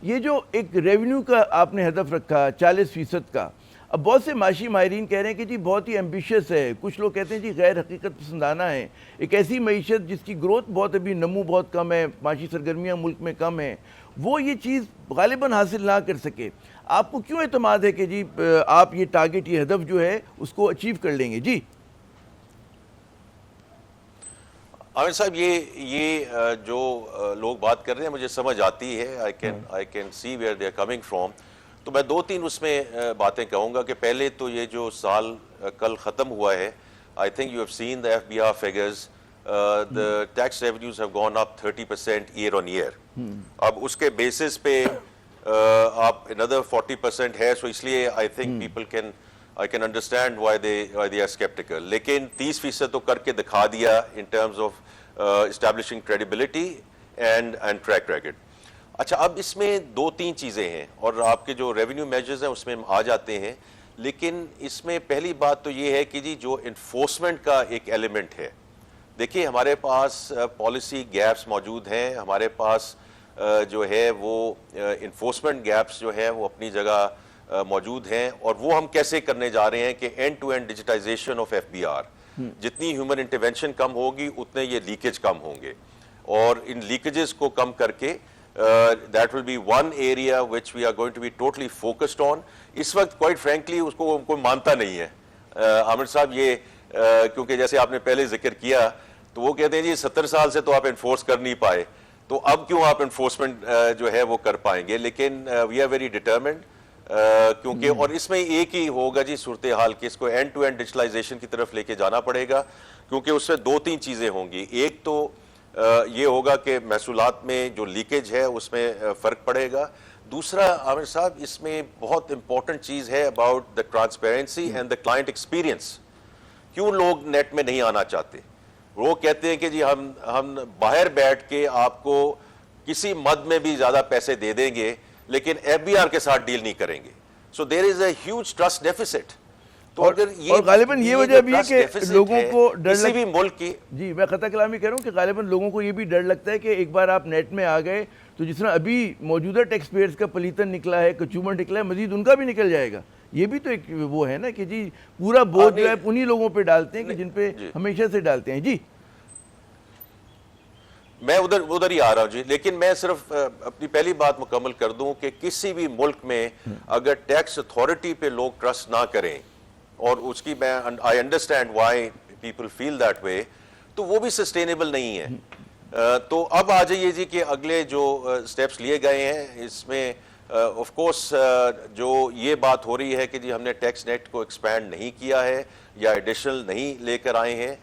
یہ جو ایک ریونیو کا آپ نے ہدف رکھا 40% کا، اب بہت سے معاشی ماہرین کہہ رہے ہیں کہ جی بہت ہی ایمبیشس ہے، کچھ لوگ کہتے ہیں جی غیر حقیقت پسندانہ ہے، ایک ایسی معیشت جس کی گروتھ بہت ابھی نمو بہت کم ہے، معاشی سرگرمیاں ملک میں کم ہیں، وہ یہ چیز غالباً حاصل نہ کر سکے۔ آپ کو کیوں اعتماد ہے کہ جی آپ یہ ٹارگٹ، یہ ہدف جو ہے اس کو اچیو کر لیں گے؟ جی عامر صاحب، یہ جو لوگ بات کر رہے ہیں مجھے سمجھ آتی ہے، I can see where they are coming from. تو میں 2-3 اس میں باتیں کہوں گا کہ پہلے تو یہ جو سال کل ختم ہوا ہے، I think you have seen the FBR figures, the tax revenues have gone up 30% year on year. اب اس کے بیسس پہ آپ another 40% ہے، سو اس لیے I think I can understand why they are skeptical. لیکن 30% تو کر کے دکھا دیا in terms of establishing credibility and track record. اچھا، اب اس میں 2-3 چیزیں ہیں اور آپ کے جو ریونیو میجرز ہیں اس میں ہم آ جاتے ہیں، لیکن اس میں پہلی بات تو یہ ہے کہ جی جو انفورسمنٹ کا ایک ایلیمنٹ ہے، دیکھیے ہمارے پاس پالیسی گیپس موجود ہیں، ہمارے پاس جو ہے وہ انفورسمنٹ گیپس جو ہے وہ اپنی جگہ موجود ہیں، اور وہ ہم کیسے کرنے جا رہے ہیں کہ end to end digitization of FBR، جتنی ہیومن انٹرونشن کم ہوگی اتنے یہ لیکیج کم ہوں گے، اور ان لیکیجز کو کم کر کے that will be one area which we are going to be totally focused on. اس وقت quite frankly اس کو کوئی مانتا نہیں ہے عامر صاحب، یہ کیونکہ جیسے آپ نے پہلے ذکر کیا تو وہ کہتے ہیں جی 70 سال سے تو آپ انفورس کر نہیں پائے، تو اب کیوں آپ انفورسمنٹ جو ہے وہ کر پائیں گے؟ لیکن وی آر ویری ڈیٹرمنڈ، کیونکہ اور اس میں ایک ہی ہوگا جی صورتحال کہ اس کو اینڈ ٹو اینڈ ڈیجیٹلائزیشن کی طرف لے کے جانا پڑے گا، کیونکہ اس سے 2-3 چیزیں ہوں گی۔ ایک تو یہ ہوگا کہ محصولات میں جو لیکیج ہے اس میں فرق پڑے گا۔ دوسرا عامر صاحب، اس میں بہت امپورٹنٹ چیز ہے about the transparency and the client experience. کیوں لوگ نیٹ میں نہیں آنا چاہتے؟ وہ کہتے ہیں کہ جی ہم باہر بیٹھ کے آپ کو کسی مد میں بھی زیادہ پیسے دے دیں گے لیکن FBR کے ساتھ ڈیل نہیں کریں گے۔ سو دیر از اے ہیوج ٹرسٹ ڈیفیسٹ۔ اور غالباً یہ وجہ بھی ہے کہ لوگوں کو ڈر کسی بھی ملک کی، جی میں خطا کلامی کہہ رہا ہوں کہ غالباً لوگوں کو یہ بھی ڈر لگتا ہے کہ ایک بار آپ نیٹ میں آ گئے تو جس طرح ابھی موجودہ ٹیکس پیئرز کا پلیتن نکلا ہے، کچومر نکلا ہے، مزید ان کا بھی نکل جائے گا۔ یہ بھی تو ایک وہ ہے نا کہ جی پورا بوجھ جو ہے انہی لوگوں پہ ڈالتے ہیں کہ جن پہ ہمیشہ سے ڈالتے ہیں۔ جی میں ادھر ہی آ رہا ہوں جی، لیکن میں صرف اپنی پہلی بات مکمل کر دوں کہ کسی بھی ملک میں اگر ٹیکس اتھارٹی پہ لوگ ٹرسٹ نہ کریں، اور اس کی میں I understand why people feel that way, تو وہ بھی سسٹینیبل نہیں ہے۔ تو اب آ جائیے جی کہ اگلے جو سٹیپس لیے گئے ہیں، اس میں آف کورس جو یہ بات ہو رہی ہے کہ جی ہم نے ٹیکس نیٹ کو ایکسپینڈ نہیں کیا ہے یا ایڈیشنل نہیں لے کر آئے ہیں،